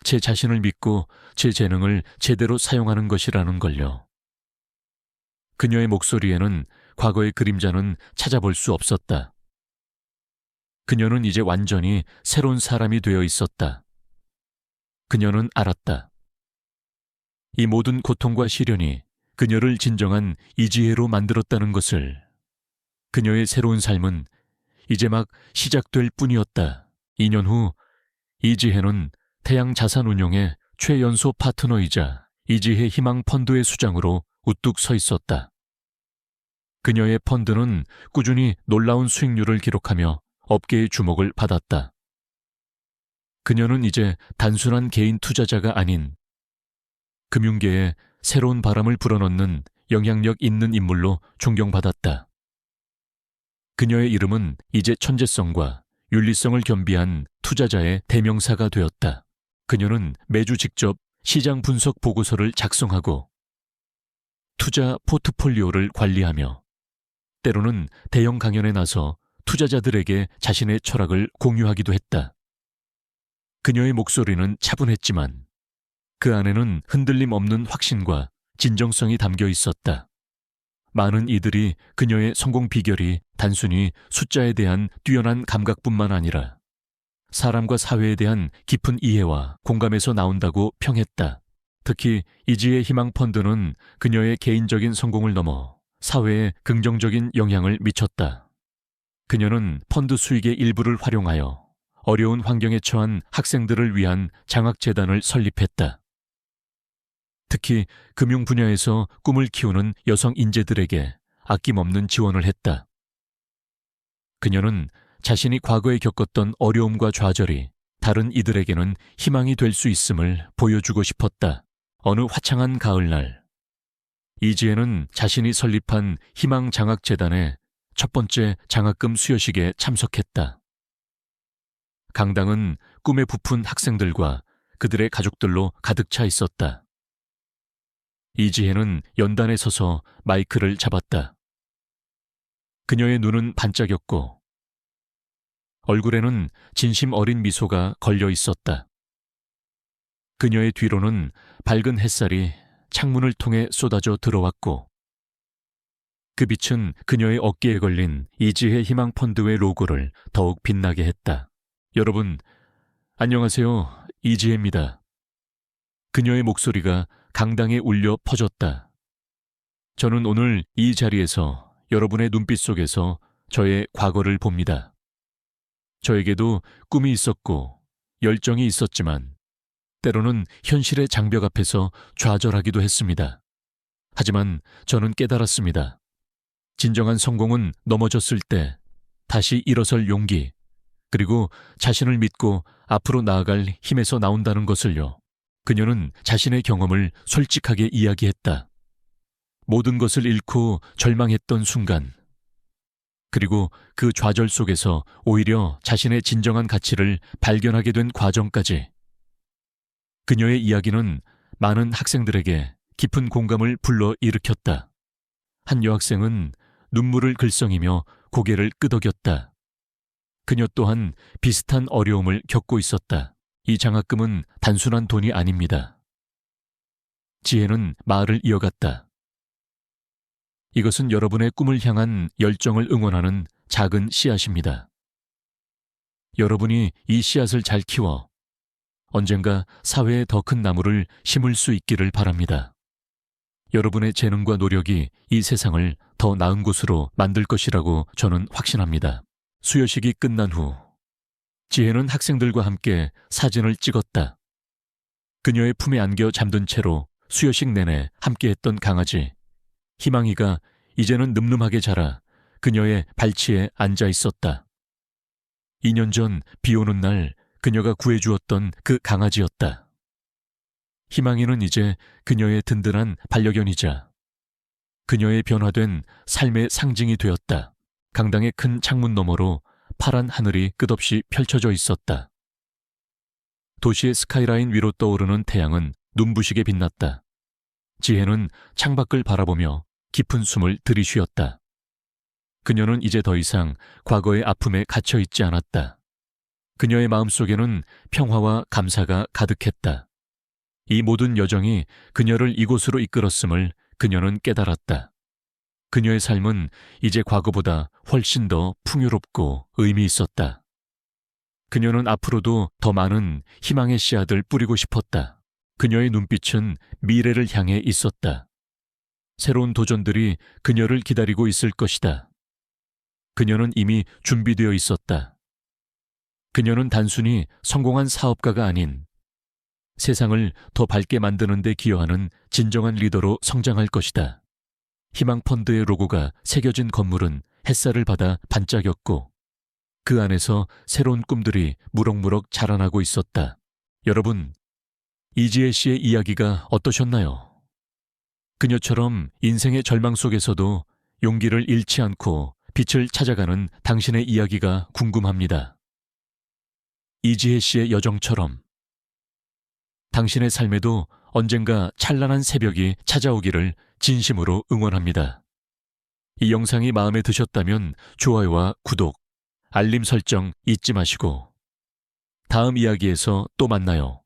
제 자신을 믿고 제 재능을 제대로 사용하는 것이라는 걸요. 그녀의 목소리에는 과거의 그림자는 찾아볼 수 없었다. 그녀는 이제 완전히 새로운 사람이 되어 있었다. 그녀는 알았다. 이 모든 고통과 시련이 그녀를 진정한 이지혜로 만들었다는 것을. 그녀의 새로운 삶은 이제 막 시작될 뿐이었다. 2년 후 이지혜는 태양자산운용의 최연소 파트너이자 이지혜 희망펀드의 수장으로 우뚝 서 있었다. 그녀의 펀드는 꾸준히 놀라운 수익률을 기록하며 업계의 주목을 받았다. 그녀는 이제 단순한 개인 투자자가 아닌 금융계에 새로운 바람을 불어넣는 영향력 있는 인물로 존경받았다. 그녀의 이름은 이제 천재성과 윤리성을 겸비한 투자자의 대명사가 되었다. 그녀는 매주 직접 시장 분석 보고서를 작성하고 투자 포트폴리오를 관리하며 때로는 대형 강연에 나서 투자자들에게 자신의 철학을 공유하기도 했다. 그녀의 목소리는 차분했지만 그 안에는 흔들림 없는 확신과 진정성이 담겨 있었다. 많은 이들이 그녀의 성공 비결이 단순히 숫자에 대한 뛰어난 감각뿐만 아니라 사람과 사회에 대한 깊은 이해와 공감에서 나온다고 평했다. 특히 이지의 희망 펀드는 그녀의 개인적인 성공을 넘어 사회에 긍정적인 영향을 미쳤다. 그녀는 펀드 수익의 일부를 활용하여 어려운 환경에 처한 학생들을 위한 장학재단을 설립했다. 특히 금융 분야에서 꿈을 키우는 여성 인재들에게 아낌없는 지원을 했다. 그녀는 자신이 과거에 겪었던 어려움과 좌절이 다른 이들에게는 희망이 될 수 있음을 보여주고 싶었다. 어느 화창한 가을날, 이지혜는 자신이 설립한 희망장학재단의 첫 번째 장학금 수여식에 참석했다. 강당은 꿈에 부푼 학생들과 그들의 가족들로 가득 차 있었다. 이지혜는 연단에 서서 마이크를 잡았다. 그녀의 눈은 반짝였고 얼굴에는 진심 어린 미소가 걸려 있었다. 그녀의 뒤로는 밝은 햇살이 창문을 통해 쏟아져 들어왔고 그 빛은 그녀의 어깨에 걸린 이지혜 희망 펀드의 로고를 더욱 빛나게 했다. 여러분, 안녕하세요. 이지혜입니다. 그녀의 목소리가 강당에 울려 퍼졌다. 저는 오늘 이 자리에서 여러분의 눈빛 속에서 저의 과거를 봅니다. 저에게도 꿈이 있었고 열정이 있었지만 때로는 현실의 장벽 앞에서 좌절하기도 했습니다. 하지만 저는 깨달았습니다. 진정한 성공은 넘어졌을 때 다시 일어설 용기, 그리고 자신을 믿고 앞으로 나아갈 힘에서 나온다는 것을요. 그녀는 자신의 경험을 솔직하게 이야기했다. 모든 것을 잃고 절망했던 순간, 그리고 그 좌절 속에서 오히려 자신의 진정한 가치를 발견하게 된 과정까지. 그녀의 이야기는 많은 학생들에게 깊은 공감을 불러일으켰다. 한 여학생은 눈물을 글썽이며 고개를 끄덕였다. 그녀 또한 비슷한 어려움을 겪고 있었다. 이 장학금은 단순한 돈이 아닙니다. 지혜는 말을 이어갔다. 이것은 여러분의 꿈을 향한 열정을 응원하는 작은 씨앗입니다. 여러분이 이 씨앗을 잘 키워 언젠가 사회에 더 큰 나무를 심을 수 있기를 바랍니다. 여러분의 재능과 노력이 이 세상을 더 나은 곳으로 만들 것이라고 저는 확신합니다. 수여식이 끝난 후 지혜는 학생들과 함께 사진을 찍었다. 그녀의 품에 안겨 잠든 채로 수여식 내내 함께했던 강아지 희망이가 이제는 늠름하게 자라 그녀의 발치에 앉아 있었다. 2년 전 비 오는 날 그녀가 구해주었던 그 강아지였다. 희망이는 이제 그녀의 든든한 반려견이자 그녀의 변화된 삶의 상징이 되었다. 강당의 큰 창문 너머로 파란 하늘이 끝없이 펼쳐져 있었다. 도시의 스카이라인 위로 떠오르는 태양은 눈부시게 빛났다. 지혜는 창밖을 바라보며 깊은 숨을 들이쉬었다. 그녀는 이제 더 이상 과거의 아픔에 갇혀 있지 않았다. 그녀의 마음속에는 평화와 감사가 가득했다. 이 모든 여정이 그녀를 이곳으로 이끌었음을 그녀는 깨달았다. 그녀의 삶은 이제 과거보다 훨씬 더 풍요롭고 의미 있었다. 그녀는 앞으로도 더 많은 희망의 씨앗을 뿌리고 싶었다. 그녀의 눈빛은 미래를 향해 있었다. 새로운 도전들이 그녀를 기다리고 있을 것이다. 그녀는 이미 준비되어 있었다. 그녀는 단순히 성공한 사업가가 아닌 세상을 더 밝게 만드는 데 기여하는 진정한 리더로 성장할 것이다. 희망펀드의 로고가 새겨진 건물은 햇살을 받아 반짝였고 그 안에서 새로운 꿈들이 무럭무럭 자라나고 있었다. 여러분, 이지혜 씨의 이야기가 어떠셨나요? 그녀처럼 인생의 절망 속에서도 용기를 잃지 않고 빛을 찾아가는 당신의 이야기가 궁금합니다. 이지혜 씨의 여정처럼 당신의 삶에도 언젠가 찬란한 새벽이 찾아오기를 진심으로 응원합니다. 이 영상이 마음에 드셨다면 좋아요와 구독, 알림 설정 잊지 마시고 다음 이야기에서 또 만나요.